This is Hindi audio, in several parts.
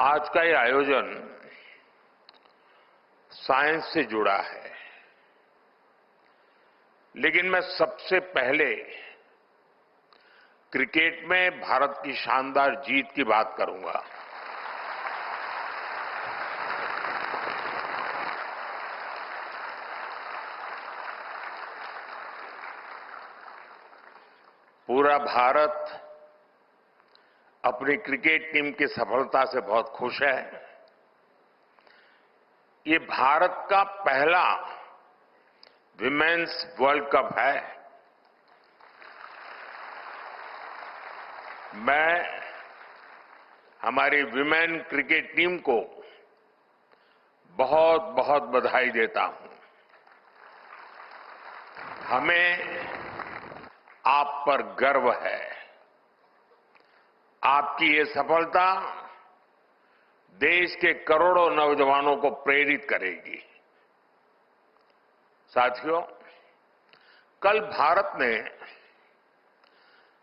आज का ये आयोजन साइंस से जुड़ा है, लेकिन मैं सबसे पहले क्रिकेट में भारत की शानदार जीत की बात करूंगा। पूरा भारत अपनी क्रिकेट टीम की सफलता से बहुत खुश है। ये भारत का पहला विमेन्स वर्ल्ड कप है। मैं हमारी विमेन क्रिकेट टीम को बहुत बहुत बधाई देता हूं। हमें आप पर गर्व है। आपकी ये सफलता देश के करोड़ों नौजवानों को प्रेरित करेगी। साथियों, कल भारत ने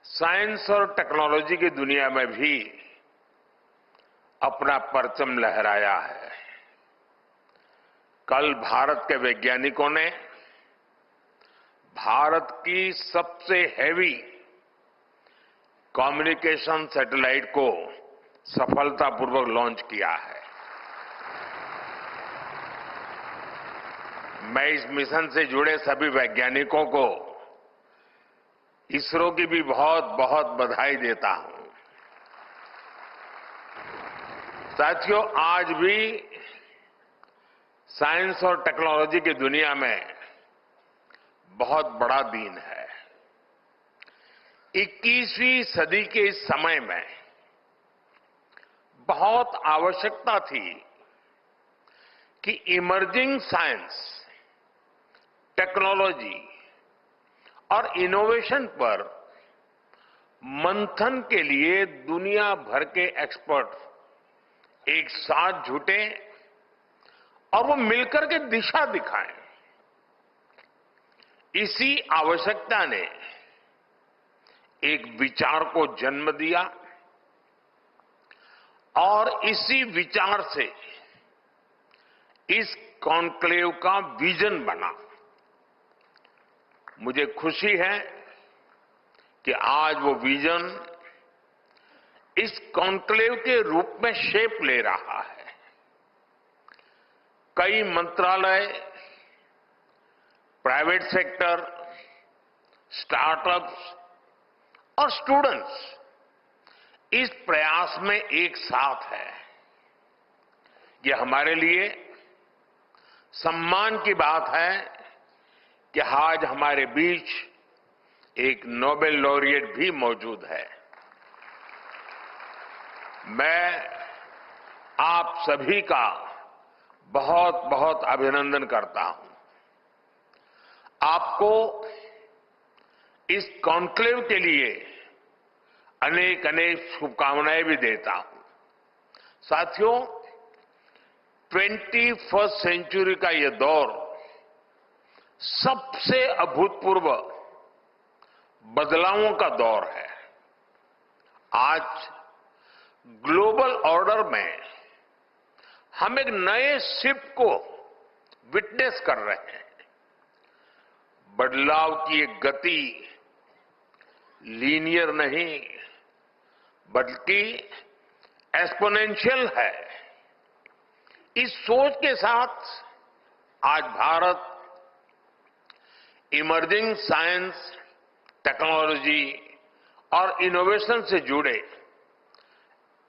साइंस और टेक्नोलॉजी की दुनिया में भी अपना परचम लहराया है। कल भारत के वैज्ञानिकों ने भारत की सबसे हैवी कम्युनिकेशन सैटेलाइट को सफलतापूर्वक लॉन्च किया है। मैं इस मिशन से जुड़े सभी वैज्ञानिकों को इसरो की भी बहुत बहुत बधाई देता हूं। साथियों, आज भी साइंस और टेक्नोलॉजी की दुनिया में बहुत बड़ा दिन है। 21वीं सदी के इस समय में बहुत आवश्यकता थी कि इमर्जिंग साइंस, टेक्नोलॉजी और इनोवेशन पर मंथन के लिए दुनिया भर के एक्सपर्ट एक साथ जुटे और वो मिलकर के दिशा दिखाएं। इसी आवश्यकता ने एक विचार को जन्म दिया और इसी विचार से इस कॉन्क्लेव का विजन बना। मुझे खुशी है कि आज वो विजन इस कॉन्क्लेव के रूप में शेप ले रहा है। कई मंत्रालय, प्राइवेट सेक्टर, स्टार्टअप्स और स्टूडेंट्स इस प्रयास में एक साथ है। ये हमारे लिए सम्मान की बात है कि आज हमारे बीच एक नोबेल लॉरिएट भी मौजूद है। मैं आप सभी का बहुत बहुत अभिनंदन करता हूं। आपको इस कॉन्क्लेव के लिए अनेक अनेक शुभकामनाएं भी देता हूं। साथियों, 21वीं सेंचुरी का यह दौर सबसे अभूतपूर्व बदलावों का दौर है। आज ग्लोबल ऑर्डर में हम एक नए शिफ्ट को विटनेस कर रहे हैं। बदलाव की एक गति लीनियर नहीं बल्कि एक्सपोनेंशियल है। इस सोच के साथ आज भारत इमर्जिंग साइंस, टेक्नोलॉजी और इनोवेशन से जुड़े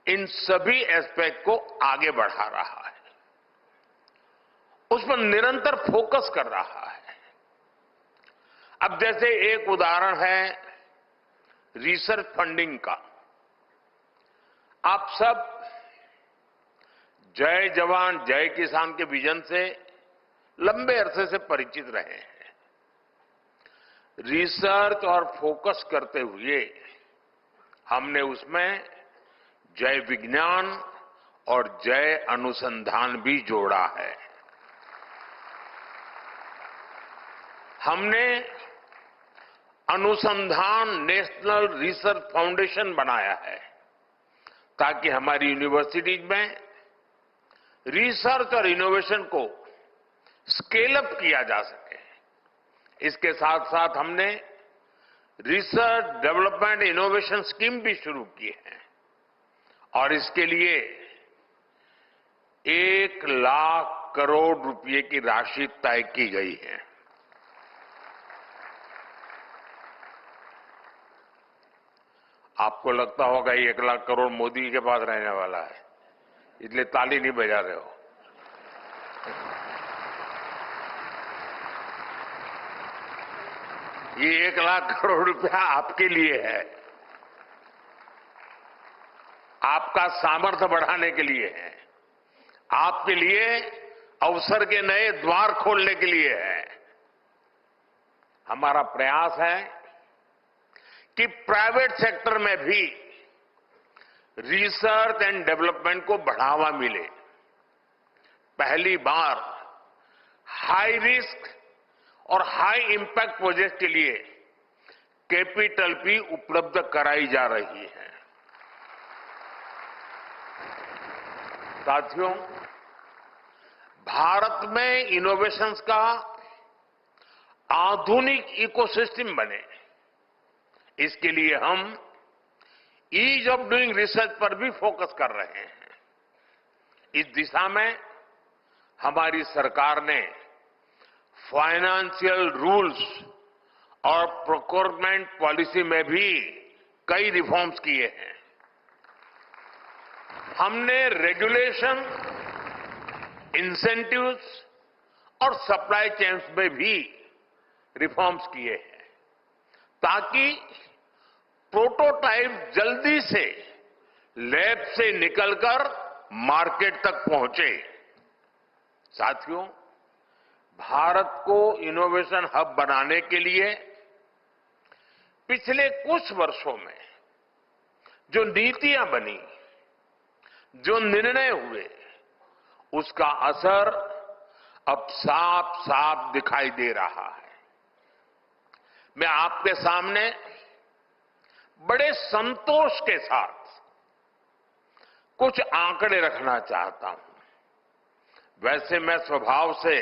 इन सभी एस्पेक्ट को आगे बढ़ा रहा है, उस पर निरंतर फोकस कर रहा है। अब जैसे एक उदाहरण है रिसर्च फंडिंग का। आप सब जय जवान जय किसान के विजन से लंबे अरसे से परिचित रहे हैं। रिसर्च और फोकस करते हुए हमने उसमें जय विज्ञान और जय अनुसंधान भी जोड़ा है। हमने अनुसंधान नेशनल रिसर्च फाउंडेशन बनाया है ताकि हमारी यूनिवर्सिटीज में रिसर्च और इनोवेशन को स्केल अप किया जा सके। इसके साथ साथ हमने रिसर्च डेवलपमेंट इनोवेशन स्कीम भी शुरू की है और इसके लिए 1,00,000 करोड़ रुपए की राशि तय की गई है। आपको लगता होगा ये 1,00,000 करोड़ मोदी के पास रहने वाला है, इसलिए ताली नहीं बजा रहे हो। ये 1,00,000 करोड़ रुपया आपके लिए है, आपका सामर्थ्य बढ़ाने के लिए है, आपके लिए अवसर के नए द्वार खोलने के लिए है। हमारा प्रयास है कि प्राइवेट सेक्टर में भी रिसर्च एंड डेवलपमेंट को बढ़ावा मिले। पहली बार हाई रिस्क और हाई इंपैक्ट प्रोजेक्ट के लिए कैपिटल भी उपलब्ध कराई जा रही है। साथियों, भारत में इनोवेशंस का आधुनिक इकोसिस्टम बने, इसके लिए हम ईज ऑफ डूइंग रिसर्च पर भी फोकस कर रहे हैं। इस दिशा में हमारी सरकार ने फाइनेंशियल रूल्स और प्रोक्योरमेंट पॉलिसी में भी कई रिफॉर्म्स किए हैं। हमने रेगुलेशन, इंसेंटिव्स और सप्लाई चेन्स में भी रिफॉर्म्स किए हैं ताकि प्रोटोटाइप जल्दी से लैब से निकलकर मार्केट तक पहुंचे। साथियों, भारत को इनोवेशन हब बनाने के लिए पिछले कुछ वर्षों में जो नीतियां बनी, जो निर्णय हुए, उसका असर अब साफ साफ दिखाई दे रहा है। मैं आपके सामने बड़े संतोष के साथ कुछ आंकड़े रखना चाहता हूं। वैसे मैं स्वभाव से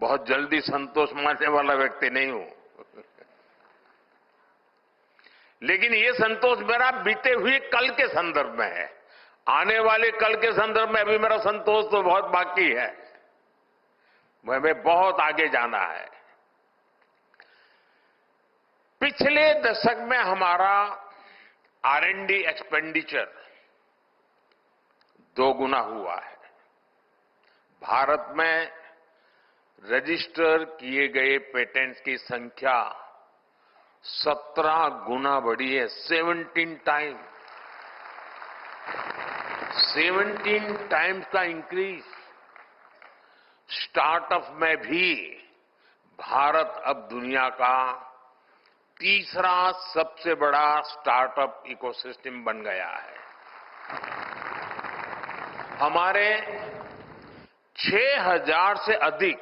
बहुत जल्दी संतोष मानने वाला व्यक्ति नहीं हूं, लेकिन ये संतोष मेरा बीते हुए कल के संदर्भ में है। आने वाले कल के संदर्भ में अभी मेरा संतोष तो बहुत बाकी है, हमें बहुत आगे जाना है। पिछले दशक में हमारा R&D एक्सपेंडिचर 2 गुना हुआ है। भारत में रजिस्टर किए गए पेटेंट्स की संख्या 17 गुना बढ़ी है। 17 टाइम्स का इंक्रीज। स्टार्टअप में भी भारत अब दुनिया का तीसरा सबसे बड़ा स्टार्टअप इकोसिस्टम बन गया है। हमारे 6,000 से अधिक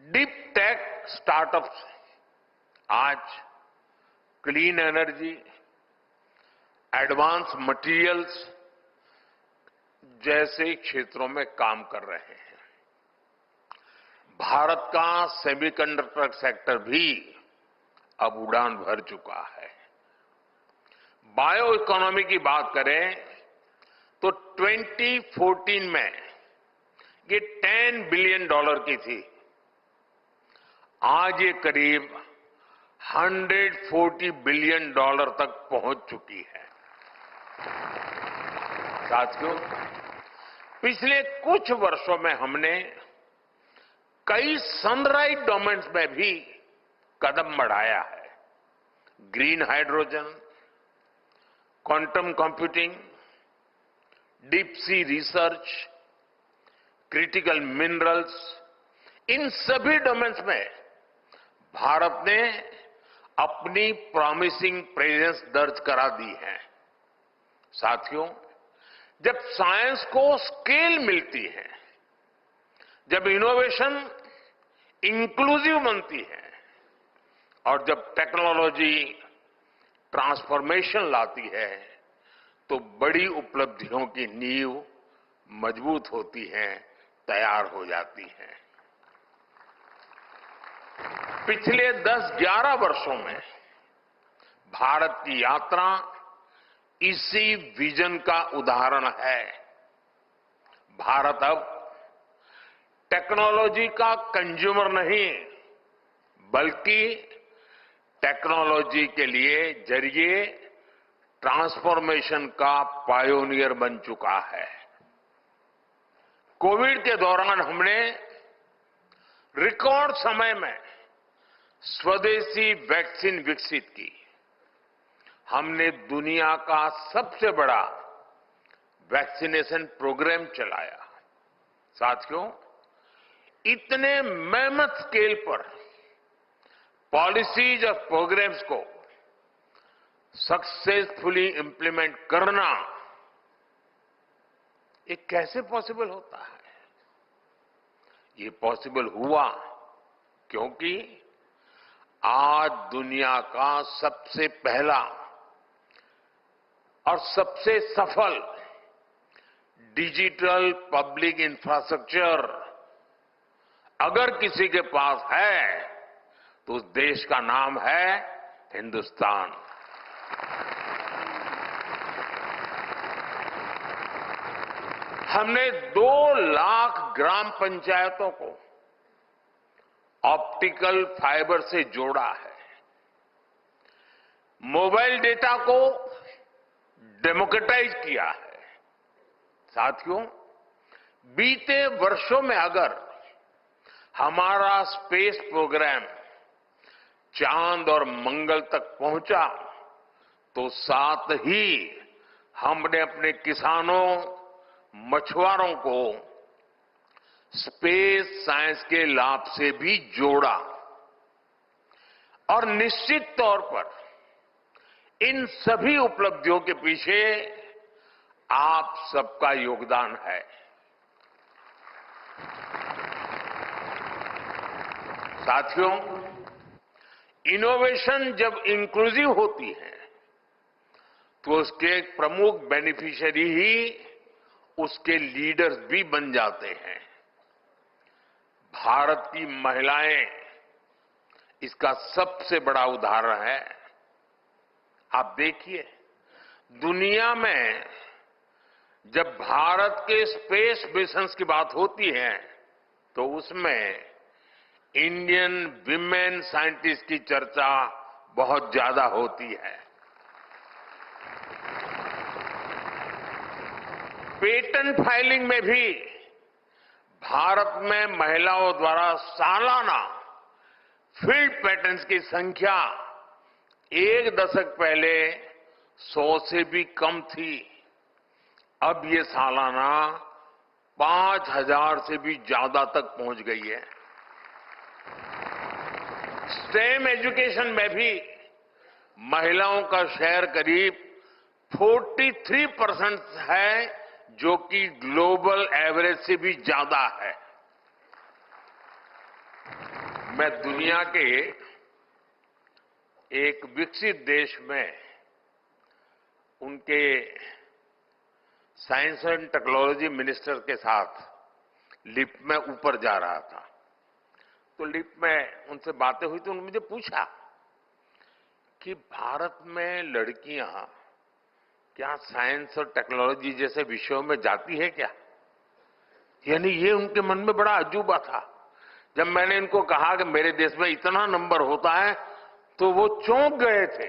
डीप टेक स्टार्टअप्स आज क्लीन एनर्जी, एडवांस मटेरियल्स जैसे क्षेत्रों में काम कर रहे हैं। भारत का सेमीकंडक्टर सेक्टर भी अब उड़ान भर चुका है। बायो इकोनॉमी की बात करें तो 2014 में ये $10 बिलियन की थी। आज ये करीब $140 बिलियन तक पहुंच चुकी है। साथियों, पिछले कुछ वर्षों में हमने कई सनराइज डोमेन्स में भी कदम बढ़ाया है। Green hydrogen, quantum computing, deep sea research, critical minerals, इन सभी डोमेन्स में भारत ने अपनी प्रॉमिसिंग प्रेजेंस दर्ज करा दी है। साथियों, जब साइंस को स्केल मिलती है, जब इनोवेशन इंक्लूसिव बनती है और जब टेक्नोलॉजी ट्रांसफॉर्मेशन लाती है, तो बड़ी उपलब्धियों की नींव मजबूत होती है, तैयार हो जाती है। पिछले 10-11 वर्षों में भारत की यात्रा इसी विजन का उदाहरण है। भारत अब टेक्नोलॉजी का कंज्यूमर नहीं, बल्कि टेक्नोलॉजी के लिए जरिए ट्रांसफॉर्मेशन का पायोनियर बन चुका है। कोविड के दौरान हमने रिकॉर्ड समय में स्वदेशी वैक्सीन विकसित की। हमने दुनिया का सबसे बड़ा वैक्सीनेशन प्रोग्राम चलाया। साथियों, इतने मेहनत स्केल पर पॉलिसीज और प्रोग्राम्स को सक्सेसफुली इंप्लीमेंट करना, ये कैसे पॉसिबल होता है? ये पॉसिबल हुआ क्योंकि आज दुनिया का सबसे पहला और सबसे सफल डिजिटल पब्लिक इंफ्रास्ट्रक्चर अगर किसी के पास है तो उस देश का नाम है हिंदुस्तान। हमने 2 लाख ग्राम पंचायतों को ऑप्टिकल फाइबर से जोड़ा है। मोबाइल डेटा को डेमोक्रेटाइज किया है। साथियों, बीते वर्षों में अगर हमारा स्पेस प्रोग्राम चांद और मंगल तक पहुंचा तो साथ ही हमने अपने किसानों, मछुआरों को स्पेस साइंस के लाभ से भी जोड़ा। और निश्चित तौर पर इन सभी उपलब्धियों के पीछे आप सबका योगदान है। साथियों, इनोवेशन जब इंक्लूसिव होती है तो उसके प्रमुख बेनिफिशियरी ही उसके लीडर्स भी बन जाते हैं। भारत की महिलाएं इसका सबसे बड़ा उदाहरण है। आप देखिए, दुनिया में जब भारत के स्पेस मिशंस की बात होती है तो उसमें इंडियन विमेन साइंटिस्ट की चर्चा बहुत ज्यादा होती है। पेटेंट फाइलिंग में भी भारत में महिलाओं द्वारा सालाना फील्ड पेटेंट्स की संख्या 1 दशक पहले 100 से भी कम थी। अब ये सालाना 5000 से भी ज्यादा तक पहुंच गई है। स्टेम एजुकेशन में भी महिलाओं का शेयर करीब 43% है, जो कि ग्लोबल एवरेज से भी ज्यादा है। मैं दुनिया के एक विकसित देश में उनके साइंस एंड टेक्नोलॉजी मिनिस्टर के साथ लिफ्ट में ऊपर जा रहा था, तो लिफ्ट में उनसे बातें हुई तो उन्होंने मुझे पूछा कि भारत में लड़कियां क्या साइंस और टेक्नोलॉजी जैसे विषयों में जाती है क्या? यानी ये उनके मन में बड़ा अजूबा था। जब मैंने इनको कहा कि मेरे देश में इतना नंबर होता है तो वो चौंक गए थे।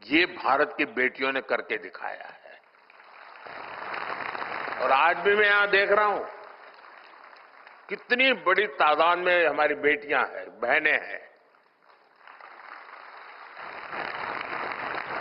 ये भारत की बेटियों ने करके दिखाया है। और आज भी मैं यहां देख रहा हूं कितनी बड़ी तादाद में हमारी बेटियां हैं, बहनें हैं,